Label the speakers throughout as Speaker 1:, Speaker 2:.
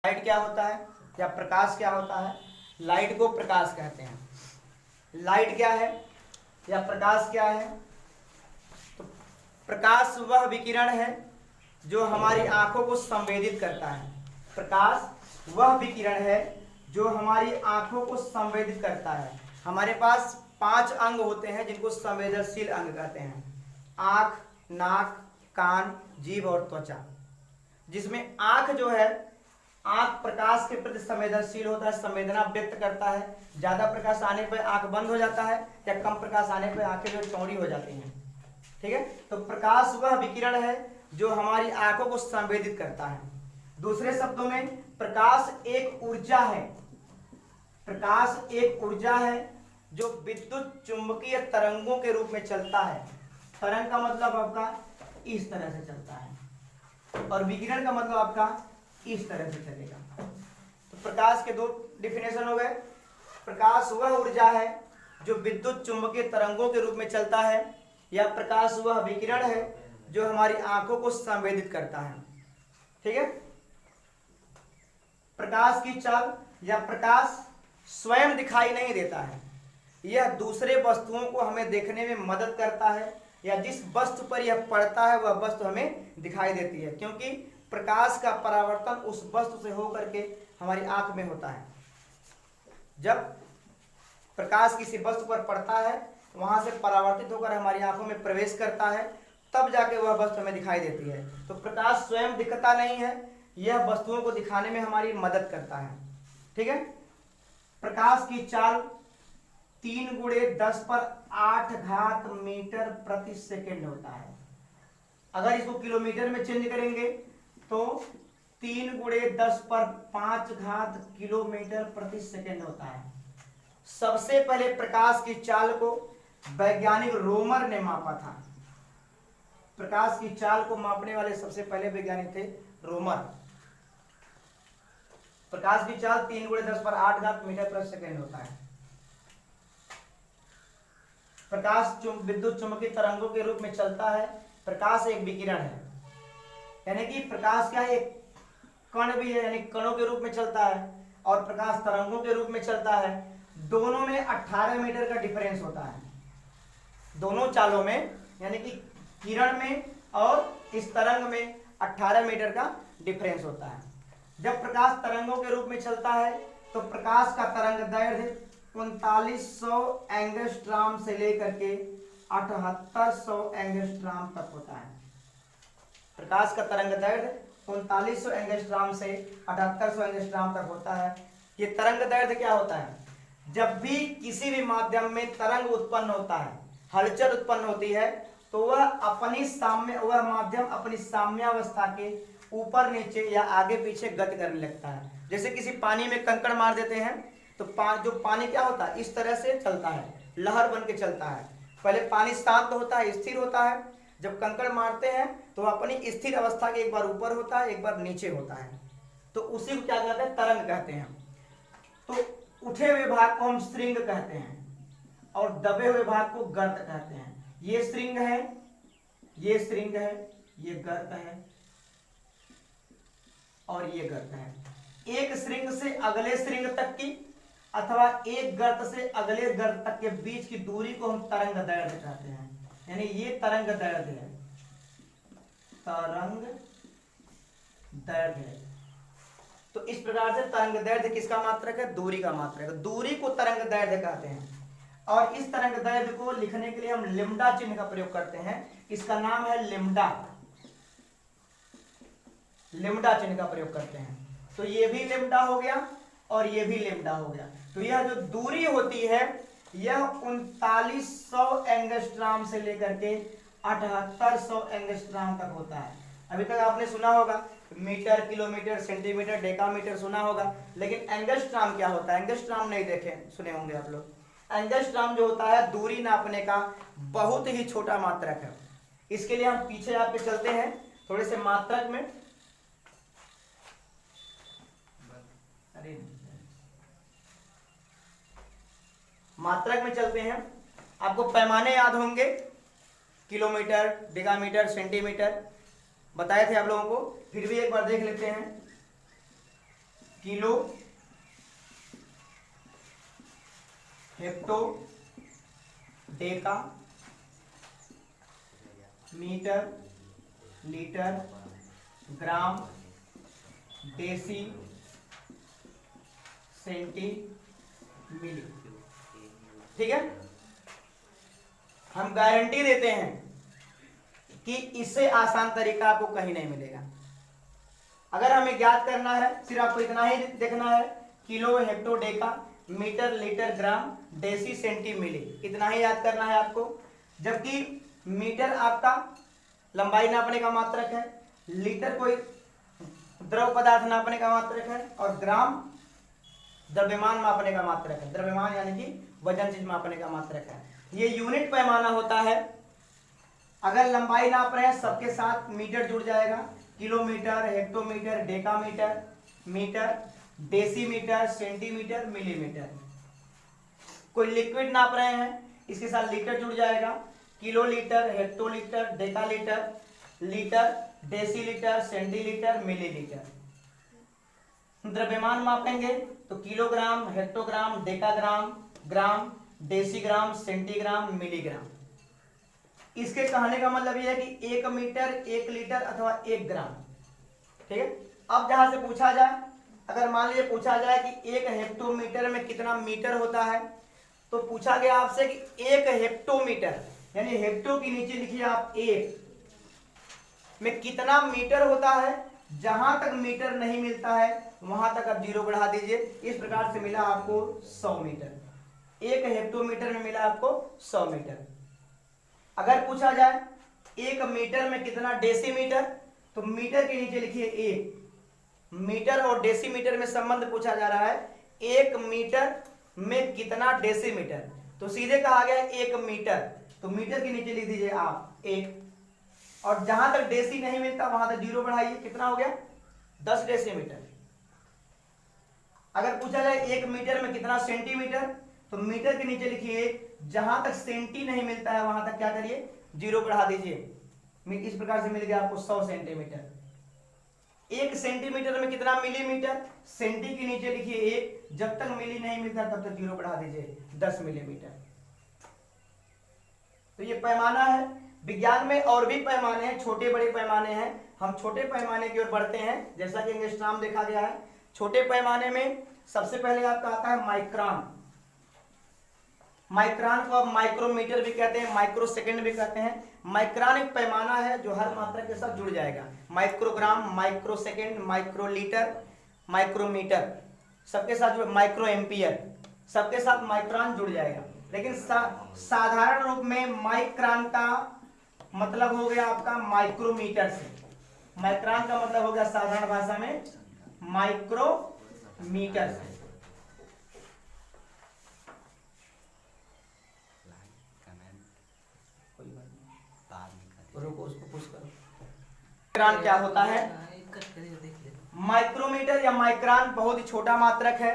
Speaker 1: Light क्या होता है या प्रकाश क्या होता है? लाइट को प्रकाश कहते हैं। लाइट क्या है या प्रकाश क्या है? तो प्रकाश वह विकिरण है जो हमारी आंखों को संवेदित करता है। प्रकाश वह विकिरण है जो हमारी आंखों को संवेदित करता है। हमारे पास 5 अंग होते हैं जिनको संवेदनशील अंग कहते हैं। आंख, नाक, कान, जीभ और त्वचा। जिसमें आंख जो है, आंख प्रकाश के प्रति संवेदनशील होता है, संवेदना व्यक्त करता है। ज्यादा प्रकाश आने पर आंख बंद हो जाता है या कम प्रकाश आने पर आंखें जो चौड़ी हो जाती हैं। ठीक है, तो प्रकाश वह विकिरण है जो हमारी आंखों को संवेदित करता है। दूसरे शब्दों में प्रकाश एक ऊर्जा है। प्रकाश एक ऊर्जा है जो विद्युत चुंबकीय तरंगों के रूप में चलता है। तरंग का मतलब आपका इस तरह से चलता है और विकिरण का मतलब आपका इस तरह से चलेगा। तो प्रकाश के 2 डिफिनेशन हो गए। प्रकाश वह ऊर्जा है जो विद्युत चुंबकीय तरंगों के रूप में चलता है, या प्रकाश वह विकिरण है जो हमारी आंखों को संवेदित करता है। ठीक है, प्रकाश की चाल या प्रकाश स्वयं दिखाई नहीं देता है, यह दूसरे वस्तुओं को हमें देखने में मदद करता है, या जिस वस्तु पर यह पड़ता है वह वस्तु हमें दिखाई देती है, क्योंकि प्रकाश का परावर्तन उस वस्तु से होकर के हमारी आंख में होता है। जब प्रकाश किसी वस्तु पर पड़ता है, वहां से परावर्तित होकर हमारी आंखों में प्रवेश करता है, तब जाके वह वस्तु हमें दिखाई देती है। तो प्रकाश स्वयं दिखता नहीं है, यह वस्तुओं को दिखाने में हमारी मदद करता है। ठीक है, प्रकाश की चाल 3 × 10⁸ मीटर प्रति सेकेंड होता है। अगर इसको किलोमीटर में चेंज करेंगे तो 3 × 10⁵ किलोमीटर प्रति सेकेंड होता है। सबसे पहले प्रकाश की चाल को वैज्ञानिक रोमर ने मापा था। प्रकाश की चाल को मापने वाले सबसे पहले वैज्ञानिक थे रोमर। प्रकाश की चाल 3 × 10⁸ मीटर प्रति सेकेंड होता है। प्रकाश विद्युत चुंबकीय तरंगों के रूप में चलता है। प्रकाश एक विकिरण है, यानी कि प्रकाश क्या है, एक कण भी है, यानी कणों के रूप में चलता है, और प्रकाश तरंगों के रूप में चलता है। दोनों में 18 मीटर का डिफरेंस होता है। दोनों चालों में, यानी कि किरण में और इस तरंग में 18 मीटर का डिफरेंस होता है। जब प्रकाश तरंगों के रूप में चलता है तो प्रकाश का तरंग दैर्ध्य 3900 एंगस्ट्रॉम से लेकर के 7800 एंगस्ट्रॉम तक होता है। प्रकाश का तरंग दैर्ध्य 3900 एंगस्ट्रॉम से 7800 एंगस्ट्रॉम तक होता है। ये तरंग दैर्ध्य क्या होता है? जब भी किसी भी माध्यम में तरंग उत्पन्न होता है, हलचल उत्पन्न होती है, तो वह माध्यम अपनी साम्यावस्था के ऊपर नीचे या आगे पीछे गति करने लगता है। जैसे किसी पानी में कंकड़ मार देते हैं तो जो पानी क्या होता है, इस तरह से चलता है, लहर बन के चलता है। पहले पानी शांत होता है, स्थिर होता है, जब कंकड़ मारते हैं तो अपनी स्थिर अवस्था के एक बार ऊपर होता है, एक बार नीचे होता है, तो उसी को क्या कहते हैं, तरंग कहते हैं। तो उठे हुए भाग को हम श्रृंग कहते हैं और दबे हुए भाग को गर्त कहते हैं। ये श्रृंग है, ये श्रृंग है, ये गर्त है और ये गर्त है। एक श्रृंग से अगले श्रृंग तक की अथवा एक गर्त से अगले गर्त तक के बीच की दूरी को हम तरंग दैर्ध्य कहते हैं। यानी ये तरंग दैर्ध्य है, तरंग दैर्ध्य। तो इस प्रकार से तरंग दैर्ध्य किसका मात्रक है? दूरी का मात्रक है। दूरी को तरंग दैर्ध्य कहते हैं। और इस तरंग दैर्ध्य को लिखने के लिए हम लिम्डा चिन्ह का प्रयोग करते हैं। इसका नाम है लिम्डा। लिम्डा चिन्ह का प्रयोग करते हैं। तो ये भी लिम्डा हो गया और ये भी लिम्डा हो गया। तो यह जो दूरी होती है यह 3900 एंगस्ट्रॉम से लेकर के 7800 एंगस्ट्रॉम तक होता है। अभी तक आपने सुना होगा मीटर, किलोमीटर, सेंटीमीटर, डेकामीटर सुना होगा, लेकिन एंगस्ट्रॉम क्या होता है? एंगस्ट्रॉम नहीं देखे सुने होंगे आप लोग। एंगस्ट्रॉम जो होता है दूरी नापने का बहुत ही छोटा मात्रक है। इसके लिए हम पीछे आपके चलते हैं थोड़े से मात्रक में। अरे मात्रक में चलते हैं। आपको पैमाने याद होंगे, किलोमीटर, डेकामीटर, सेंटीमीटर बताए थे आप लोगों को, फिर भी एक बार देख लेते हैं। Kilo, hecto, deca, metre, litre, gram, deci, centi, milli. ठीक है, हम गारंटी देते हैं कि इससे आसान तरीका आपको कहीं नहीं मिलेगा। अगर हमें ज्ञात करना है, सिर्फ आपको इतना ही देखना है, kilo, hecto, deca, metre, litre, gram, deci, centi, milli, इतना ही याद करना है आपको। जबकि मीटर आपका लंबाई नापने का मात्रक है, लीटर कोई द्रव पदार्थ नापने का मात्रक है, और ग्राम द्रव्यमान मापने का मात्रक है। द्रव्यमान यानी कि वजन चीज मापने का मात्रक है। ये यूनिट पैमाना होता है। अगर लंबाई नाप रहे हैं सबके साथ मीटर जुड़ जाएगा, kilometre, hectometre, decametre, metre, decimetre, centimetre, millimetre. कोई लिक्विड नाप रहे हैं, इसके साथ लीटर जुड़ जाएगा, kilolitre, hectolitre, decalitre, litre, decilitre, centilitre, millilitre. द्रव्यमान मापेंगे तो kilogram, hectogram, decagram, gram, decigram, centigram, milligram. इसके कहने का मतलब यह है कि 1 मीटर, 1 लीटर अथवा 1 ग्राम। ठीक है, अब जहां से पूछा जाए, अगर मान लीजिए पूछा जाए कि 1 हेक्टोमीटर में कितना मीटर होता है, तो पूछा गया आपसे कि 1 हेक्टोमीटर यानी हेक्टो के नीचे लिखिए आप 1 में कितना मीटर होता है। जहां तक मीटर नहीं मिलता है वहां तक आप 0 बढ़ा दीजिए। इस प्रकार से मिला आपको 100 मीटर। 1 हेक्टोमीटर में मिला आपको 100 मीटर। अगर पूछा जाए 1 मीटर में कितना डेसीमीटर, तो मीटर के नीचे लिखिए 1। मीटर और डेसीमीटर में संबंध पूछा जा रहा है, 1 मीटर में कितना डेसीमीटर, तो सीधे कहा गया 1 मीटर, तो मीटर के नीचे लिख दीजिए आप 1। और जहां तक डेसी नहीं मिलता वहां तक 0 बढ़ाइए, कितना हो गया 10 डेसीमीटर। अगर पूछा जाए 1 मीटर में कितना सेंटीमीटर, तो मीटर के नीचे लिखिए 1, जहां तक सेंटी नहीं मिलता है वहां तक क्या करिए 0 बढ़ा दीजिए। इस प्रकार से मिल गया आपको 100 सेंटीमीटर। 1 सेंटीमीटर में कितना मिलीमीटर, सेंटी के नीचे लिखिए 1, जब तक मिली नहीं मिलता तब तक 0 बढ़ा दीजिए 10 मिलीमीटर। तो ये पैमाना है। विज्ञान में और भी पैमाने हैं, छोटे बड़े पैमाने हैं। हम छोटे पैमाने की ओर बढ़ते हैं, जैसा कि एंगस्ट्रॉम देखा गया है। छोटे पैमाने में सबसे पहले आपका आता है माइक्रोन। माइक्रोन को आप माइक्रोमीटर भी कहते हैं, माइक्रोसेकंड भी कहते हैं। माइक्रोन एक पैमाना है जो हर मात्रा के साथ जुड़ जाएगा। माइक्रोग्राम, माइक्रोसेकंड, माइक्रोलीटर, माइक्रोमीटर, सबके साथ जो माइक्रो एम्पियर, सबके साथ माइक्रोन जुड़ जाएगा। लेकिन साधारण रूप में माइक्रोन का मतलब हो गया आपका माइक्रोमीटर से। माइक्रोन का मतलब हो गया साधारण भाषा में माइक्रोमीटर से। रुको उसको पुश करो। माइक्रोन क्या होता है? माइक्रोमीटर या माइक्रोन बहुत ही छोटा मात्रक है।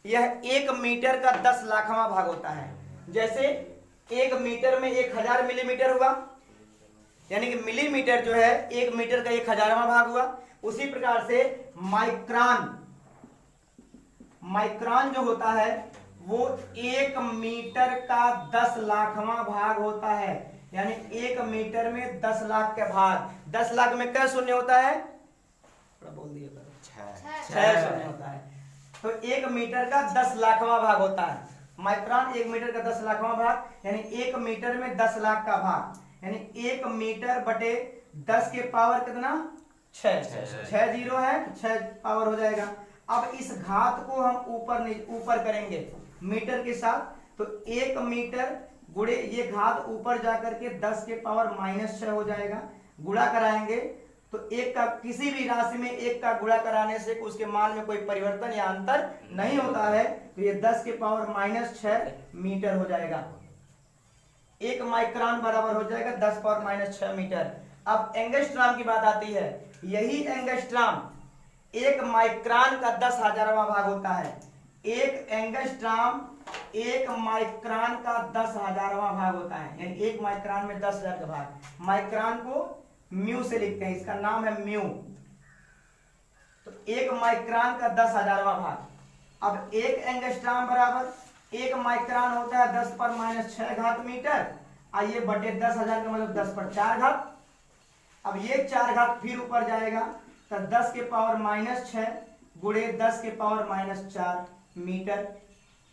Speaker 1: यह 1 मीटर का 10 लाखवां भाग होता है। जैसे 1 मीटर में 1000 मिलीमीटर हुआ, यानी कि मिलीमीटर जो है 1 मीटर का 1000वां भाग हुआ। उसी प्रकार से माइक्रोन जो होता है वो 1 मीटर का 10 लाखवां भाग होता है। यानी 1 मीटर में 10 लाख के भाग। 10 लाख में क्या शून्य होता है? थोड़ा बोल दिए करो। 6 शून्य होता है। तो 1 मीटर का 10 लाखवां भाग होता है माइक्रोन। 1 मीटर का 10 लाखवां भाग, यानी 1 मीटर में 10 लाख का भाग, यानी 1 मीटर बटे 10 के पावर कितना? 6 जीरो है, 6 पावर हो जाएगा। अब इस घात को हम ऊपर करेंगे मीटर के साथ, तो 1 मीटर गुणे ये घात ऊपर जाकर के 10 के पावर -6 हो जाएगा। गुणा कराएंगे तो एक का किसी भी राशि में 1 का गुणा कराने से उसके मान में कोई परिवर्तन या अंतर नहीं होता है, तो ये 10 के पावर -6 मीटर हो जाएगा। 1 माइक्रोन बराबर हो जाएगा 10 पावर -6 मीटर। अब एंगस्ट्रॉम की बात आती है। यही एंगस्ट्रॉम 1 माइक्रोन का 10,000वां भाग होता है। 1 एंगस्ट्रॉम 1 माइक्रोन का 10,000वां भाग होता है, यानी 1 माइक्रोन में 10,000 का भाग। माइक्रोन को म्यू से लिखते हैं, इसका नाम है म्यू। तो 1 माइक्रोन का 10,000वां भाग। अब 1 एंगस्ट्रॉम बराबर 1 माइक्रोन होता है 10⁻6 घात मीटर। आइए बटे 10,000 का मतलब 10/4 घात। अब ये 4 घात फिर ऊपर जाएगा तो 10 के पावर -6 गुणे 10 के पावर -4 मीटर।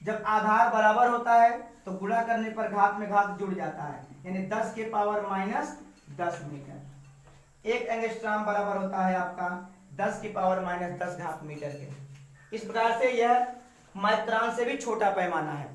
Speaker 1: जब आधार बराबर होता है तो गुणा करने पर घात में घात जुड़ जाता है, यानी 10 के पावर -10 मीटर। 1 एंगस्ट्रॉम बराबर होता है आपका 10 की पावर -10 घात मीटर के। इस प्रकार से यह माइक्रोन से भी छोटा पैमाना है।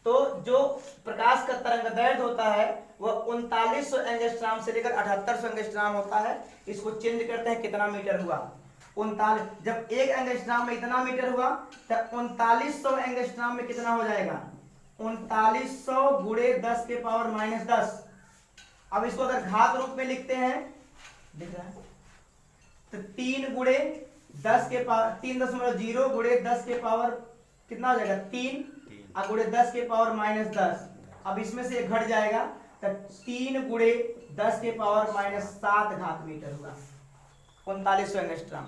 Speaker 1: तो जो प्रकाश का तरंगदैर्घ्य होता है वह 3900 एंगस्ट्रॉम से लेकर 7800 एंगस्ट्रॉम होता है। इसको चेंज करते हैं, कितना मीटर हुआ 39। जब 1 एंगस्ट्रॉम में इतना मीटर हुआ तब 3900 एंगस्ट्रॉम में कितना हो जाएगा 3900 गुणे 10 के पावर -10। अब इसको अगर घात रूप में लिखते हैं, दिख रहा है, तो 3 गुणे 10 के पावर 3.0 गुणे 10 के पावर कितना हो जाएगा 3 और गुणे 10 के पावर -10। अब इसमें से घट जाएगा तो 3 गुणे 10 के पावर -7 घात मीटर हुआ 3900 एंगस्ट्रॉम।